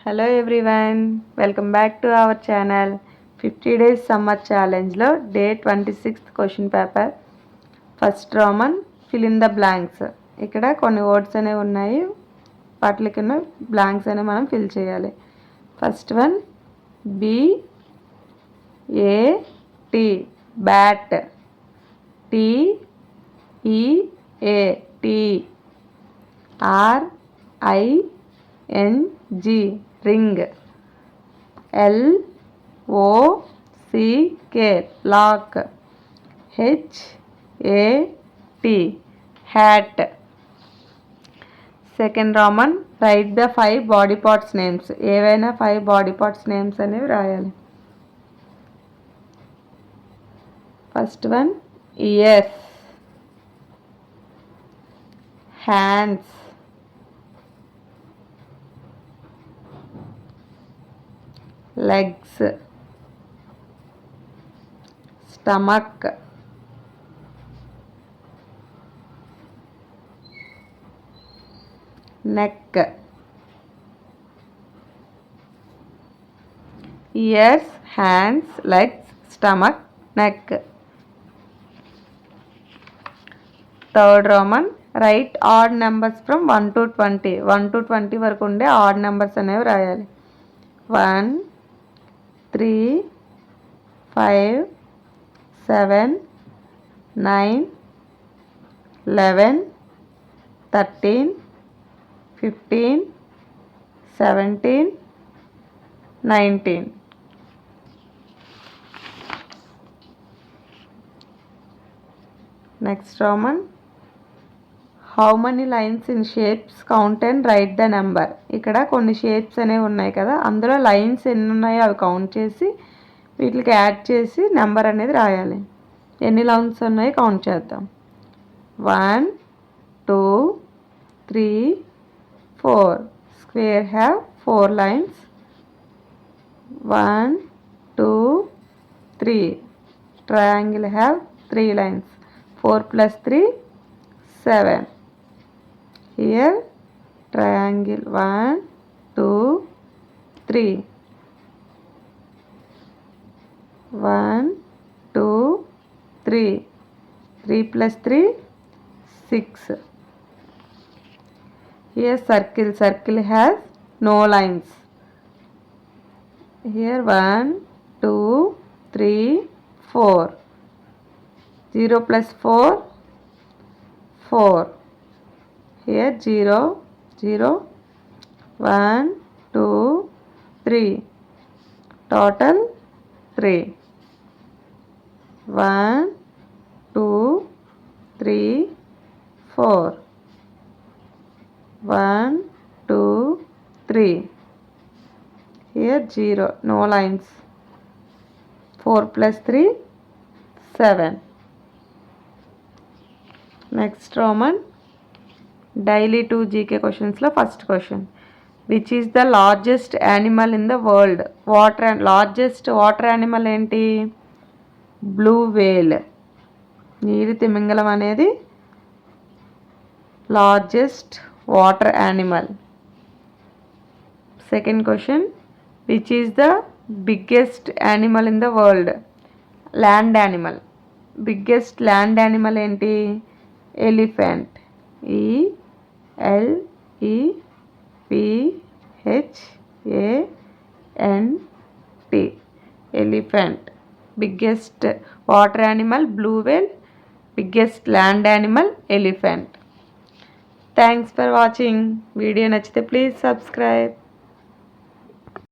Hello everyone, welcome back to our channel. 50 days summer challenge lo day 26th question paper. First Roman fill in the blanks. ఇక్కడ కొన్ని words అనేవి ఉన్నాయి, వాటికి ఉన్న blanks అనేవి మనం ఫిల్ చేయాలి. First one BAT bat, TEA tea, RING ring, LOCK lock, HAT hat. Second Raman write the 5 body parts names. ఏవైనా 5 బాడీ పార్ట్స్ నేమ్స్ అనేవి రాయాలి. First one ears, hands, legs, stomach, neck. Ears, hands, legs, stomach, neck. Third Roman write odd numbers from 1 to 20. 1 to 20 వరకు ఉండే odd numbers అనేవి రాయాలి. 1 3 5 7 9 11 13 15 17 19. Next Roman how many lines in shapes count and right the number. ఇక్కడ కొన్ని shapes అనేవి ఉన్నాయి కదా, అందులో లైన్స్ ఎన్ని ఉన్నాయో అవి కౌంట్ చేసి వీటికి యాడ్ చేసి నెంబర్ అనేది రాయాలి. ఎన్ని లైన్స్ ఉన్నాయో కౌంట్ చేద్దాం. 1 2 3 4. Square have 4 lines. 1 2 3. Triangle have 3 lines. 4 plus 3 7. Here triangle 1 2 3. 1 2 3. 3 plus 3 6. Here circle has no lines. Here 1 2 3 4. 0 plus 4 4. Here 0 0 1 2 3. Total 3. 1 2 3 4. 1 2 3. Here 0, no lines. 4 plus 3 7. Next Roman daily 2 GK questions lo first question, which is the largest animal in the world? Largest water animal enti? Blue whale, నీలి తిమింగలం అనేది largest water animal. Second question, which is the biggest animal in the world? Land animal. Biggest land animal enti? Elephant, ELEPHANT. Elephant. Biggest water animal blue whale, biggest land animal elephant. Thanks for watching. Video nachithe please subscribe.